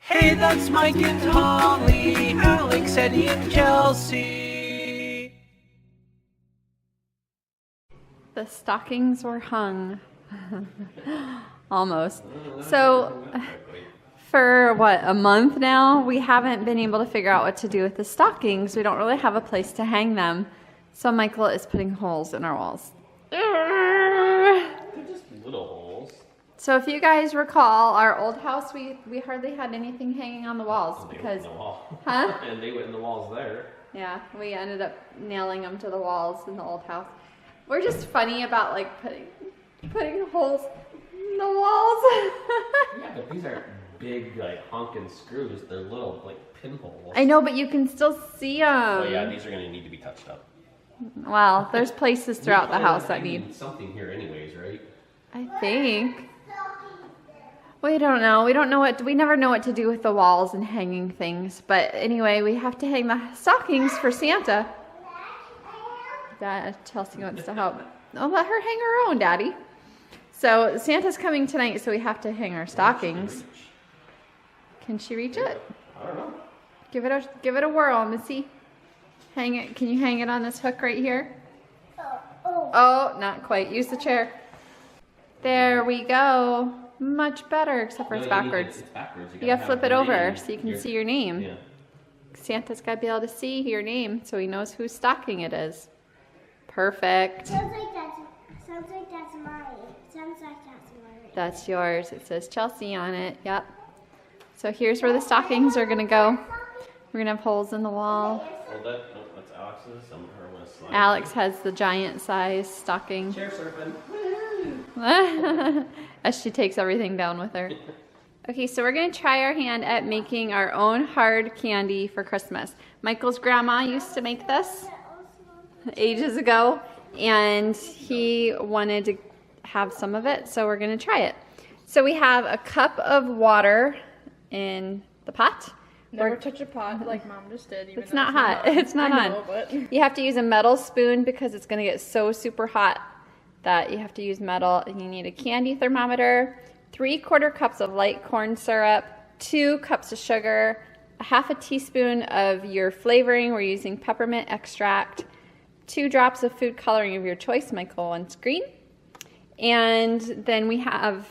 Hey, that's Mike and Holly, Alex, Eddie, and Kelsey. The stockings were hung. Almost. So, for what, a month now, we haven't been able to figure out what to do with the stockings. We don't really have a place to hang them. So Michael is putting holes in our walls. They're just little holes. So if you guys recall, our old house, we hardly had anything hanging on the walls because, They went in the wall. huh? And they went in the walls there. Yeah, we ended up nailing them to the walls in the old house. We're just funny about like putting holes in the walls. Yeah, but these aren't big like honking screws. They're little like pinholes. I know, but you can still see them. Oh yeah, these are gonna need to be touched up. Well, there's places throughout the house that need something here, anyways, right? I think. We don't know. We never know what to do with the walls and hanging things. But anyway, we have to hang the stockings for Santa. Chelsea wants to help. Oh, let her hang her own, Daddy. So Santa's coming tonight, so we have to hang our stockings. Can she reach it? I don't know. Give it a whirl, Missy. Hang it. Can you hang it on this hook right here? Oh, not quite. Use the chair. There we go. Much better, except for it's backwards. It's backwards. You gotta flip it over so you can see your name. Yeah. Santa's gotta be able to see your name so he knows whose stocking it is. Perfect. Sounds like that's mine. Sounds like that's mine. That's yours. It says Chelsea on it. Yep. So here's where the stockings are gonna go. We're gonna have holes in the wall. Oh, that's Alex's. I'm gonna slide. Alex has the giant size stocking. Chair surfing. As she takes everything down with her. Okay, so we're going to try our hand at making our own hard candy for Christmas. Michael's grandma used to make this ages ago, and he wanted to have some of it, so we're going to try it. So we have a cup of water in the pot. Never touch a pot like Mom just did. Even It's not hot. It's not I on. know, but You have to use a metal spoon because it's going to get so super hot that you have to use metal. You need a candy thermometer, 3/4 cups of light corn syrup, 2 cups of sugar, a half a teaspoon of your flavoring. We're using peppermint extract, 2 drops of food coloring of your choice. Michael wants green. And then we have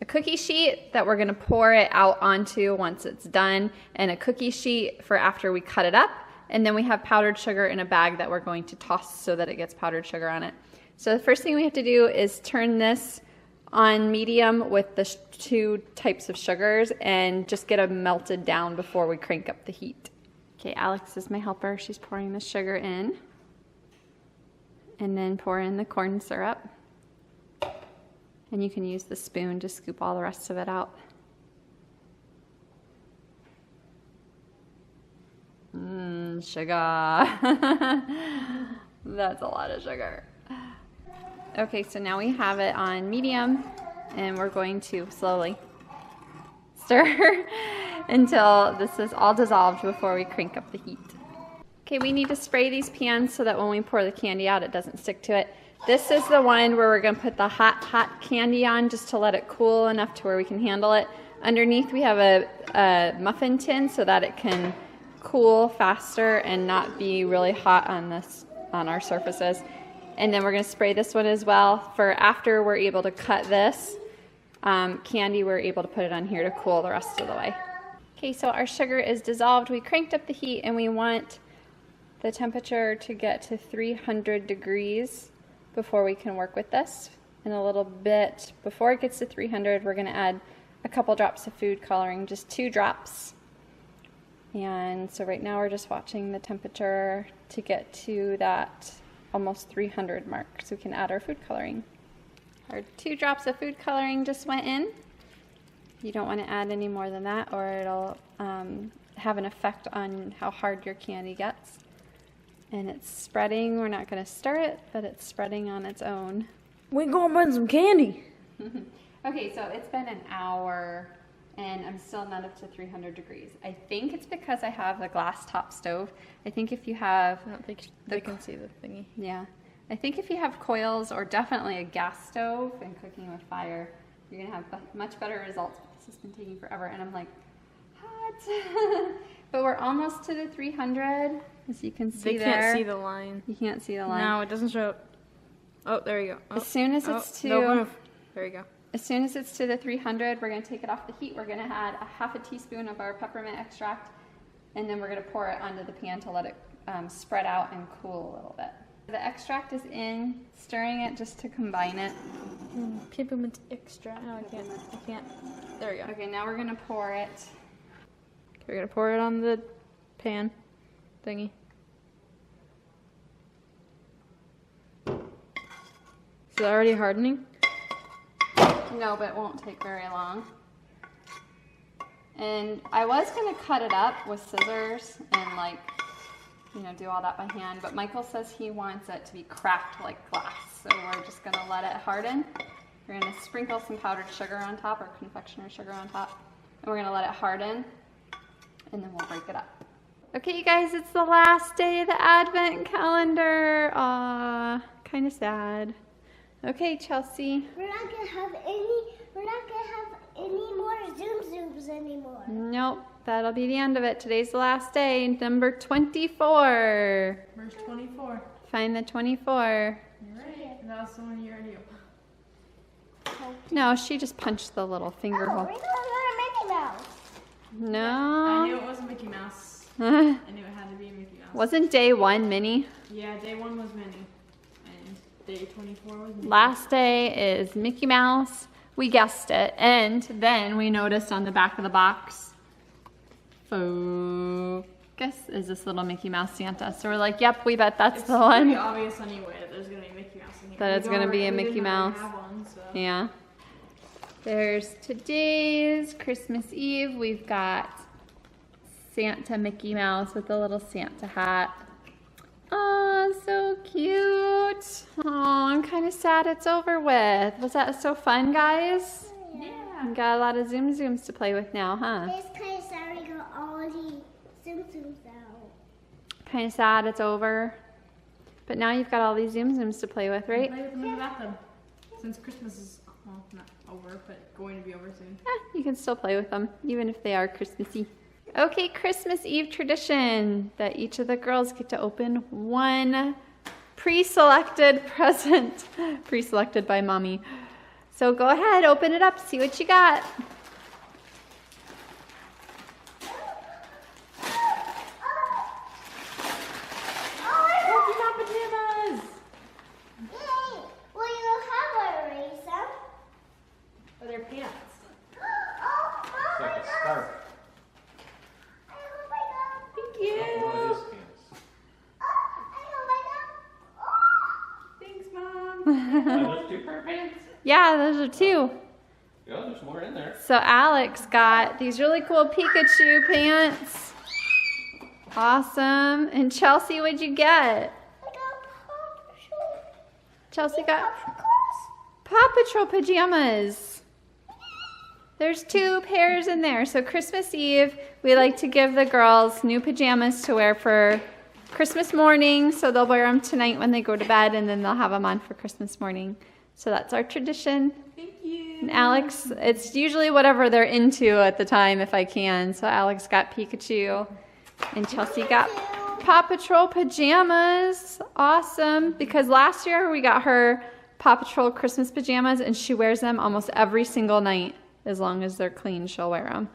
a cookie sheet that we're going to pour it out onto once it's done, and a cookie sheet for after we cut it up. And then we have powdered sugar in a bag that we're going to toss so that it gets powdered sugar on it. So the first thing we have to do is turn this on medium with the 2 types of sugars and just get them melted down before we crank up the heat. Okay, Alex is my helper. She's pouring the sugar in. And then pour in the corn syrup. And you can use the spoon to scoop all the rest of it out. Sugar. That's a lot of sugar. Okay, so now we have it on medium, and we're going to slowly stir until this is all dissolved before we crank up the heat. Okay, we need to spray these pans so that when we pour the candy out, it doesn't stick to it. This is the one where we're going to put the hot candy on just to let it cool enough to where we can handle it. Underneath we have a muffin tin so that it can cool faster and not be really hot on our surfaces. And then we're going to spray this one as well for after we're able to cut this candy, we're able to put it on here to cool the rest of the way. Okay, so our sugar is dissolved. We cranked up the heat and we want the temperature to get to 300 degrees before we can work with this. In a little bit, before it gets to 300, we're going to add a couple drops of food coloring, just 2 drops. And so right now we're just watching the temperature to get to that almost 300 mark so we can add our food coloring. Our 2 drops of food coloring just went in. You don't want to add any more than that or it'll have an effect on how hard your candy gets. And it's spreading. We're not going to stir it, but it's spreading on its own. we gonna burn some candy. Okay, so it's been an hour and I'm still not up to 300 degrees. I think it's because I have the glass top stove. I think if you have... I don't think they can see the thingy. Yeah. I think if you have coils or definitely a gas stove and cooking with fire, you're going to have much better results. This has been taking forever. And I'm like What? But we're almost to the 300, as you can see They there. can't see the line. You can't see the line. No, it doesn't show. Oh, there you go. Oh. As soon as it's no, to, move. There you go. as soon as it's to the 300, we're gonna take it off the heat. We're gonna add a half a teaspoon of our peppermint extract, and then we're gonna pour it onto the pan to let it spread out and cool a little bit. The extract is in, stirring it just to combine it. Peppermint extra. No, I can't. There we go. Okay, now we're gonna pour it. Okay, we're gonna pour it on the pan thingy. Is it already hardening? No, but it won't take very long. And I was gonna cut it up with scissors and like, you know, do all that by hand, but Michael says he wants it to be cracked like glass. So we're just gonna let it harden. We're gonna sprinkle some powdered sugar on top, or confectioner's sugar on top, and we're gonna let it harden, and then we'll break it up. Okay, you guys, it's the last day of the Advent calendar. Aw, kind of sad. Okay, Chelsea. We're not gonna have any more zooms anymore. Nope, that'll be the end of it. Today's the last day, number 24. Where's 24? Find the 24. You're right. That's the one you already opened. No, she just punched the little finger Oh, hole. we got another Mickey Mouse. I knew No. it wasn't Mickey Mouse. I knew it had to be Mickey Mouse. Wasn't day 1 Minnie? Yeah, day 1 was Minnie. And day 24 was Mickey. Last day is Mickey Mouse. We guessed it. And then we noticed on the back of the box, focus, is this little Mickey Mouse Santa. So we're like, yep, we bet that's the one. It's pretty obvious anyway that there's going to be Mickey Mouse in here. That it's gonna be a Mickey Mouse. So. Yeah. There's today's Christmas Eve. We've got Santa Mickey Mouse with a little Santa hat. Oh, so cute. Oh, I'm kind of sad it's over with. Was that so fun, guys? Yeah. We got a lot of Zooms to play with now, huh? It's kind of sorry we got all the zooms out. Kind of sad it's over. But now you've got all these Zooms to play with, right? Play with them in the bathtub. Since Christmas is, well, not over, but going to be over soon. You can still play with them, even if they are Christmassy. Okay, Christmas Eve tradition that each of the girls get to open one pre-selected present, pre-selected by Mommy. So go ahead, open it up, see what you got. Pokemon pajamas! Yay! Well, you have already some. Oh, they're pants. Oh, It's like a scarf. I hope I got. Thank Oh, you. it is pants. Thanks, Mom. Are those 2 pair of pants? Yeah, those are 2. Yeah, there's more in there. So Alex got these really cool Pikachu pants. Awesome. And Chelsea, what'd you get? Chelsea got Paw Patrol pajamas. There's 2 pairs in there. So Christmas Eve, we like to give the girls new pajamas to wear for Christmas morning. So they'll wear them tonight when they go to bed, and then they'll have them on for Christmas morning. So that's our tradition. Thank you. And Alex, it's usually whatever they're into at the time if I can. So Alex got Pikachu, and Chelsea got Paw Patrol pajamas. Awesome. Because last year we got her Paw Patrol Christmas pajamas, and she wears them almost every single night. As long as they're clean, she'll wear them.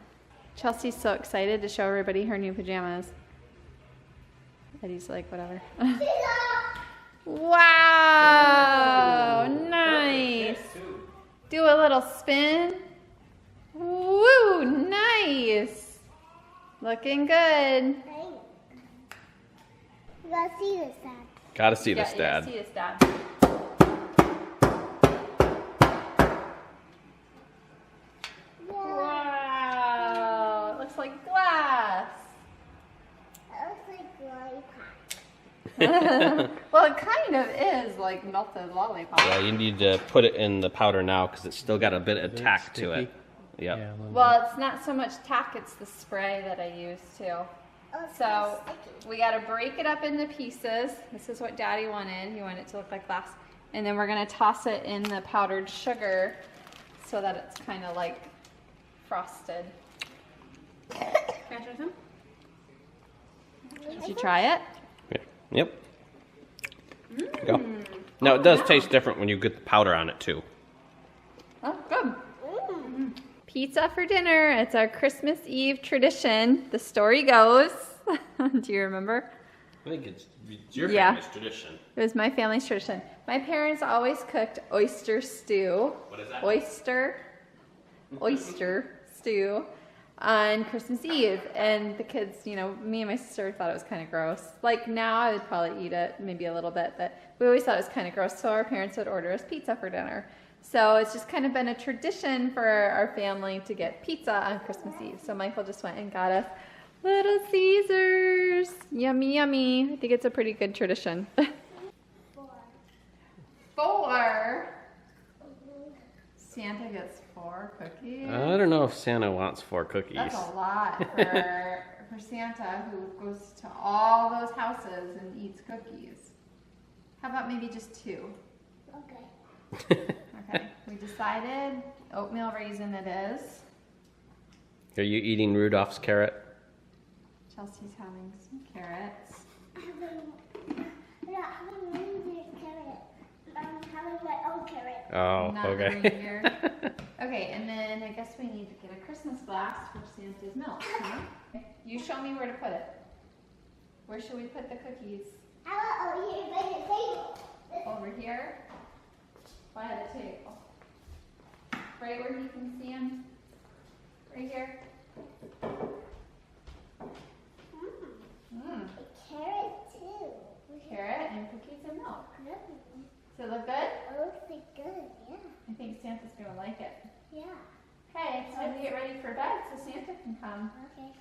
Chelsea's so excited to show everybody her new pajamas. Eddie's like, whatever. Wow, nice. Do a little spin. Woo, nice. Looking good. You gotta see this, Dad. Gotta see Yeah, this, yeah, Dad. see this, Dad. Wow, it looks like glass. It looks like lollipop. Well, it kind of is like melted lollipop. Yeah, you need to put it in the powder now because it's still got a bit of tack to it. Yep. Well, it's not so much tack, it's the spray that I use too. Oh, it's So kinda sticky. we gotta break it up into pieces. This is what Daddy wanted. He wanted it to look like glass. And then we're gonna toss it in the powdered sugar so that it's kind of like frosted. Here, Did you try it? Yep. Go. Now it does taste different when you get the powder on it too. Oh, good. Pizza for dinner. It's our Christmas Eve tradition. The story goes. Do you remember? I think it's your Yeah. family's tradition. It was my family's tradition. My parents always cooked oyster stew. What is that? Oyster stew on Christmas Eve. And the kids, you know, me and my sister thought it was kind of gross. Like now I would probably eat it maybe a little bit, but we always thought it was kind of gross. So our parents would order us pizza for dinner. So it's just kind of been a tradition for our family to get pizza on Christmas Eve. So Michael just went and got us Little Caesars. Yummy, yummy. I think it's a pretty good tradition. 4. Santa gets 4 cookies. I don't know if Santa wants 4 cookies. That's a lot for Santa, who goes to all those houses and eats cookies. How about maybe just 2? Okay. Okay, we decided oatmeal raisin it is. Are you eating Rudolph's carrot? Chelsea's having some carrots. I'm not having Lindsay's carrot. I'm having my own carrot. Oh, Not okay. the reindeer. Okay, and then I guess we need to get a Christmas glass for Santa's milk, huh? You show me where to put it. Where should we put the cookies? How about over here by the table? Over here? By the table. Right where you can see them? Right here? Mm. Carrot too. Carrot and cookies and milk. Good. Does it look good? It looks like good, yeah. I think Santa's gonna like it. Yeah. Okay, it's time to get ready for bed so Santa can come. Okay.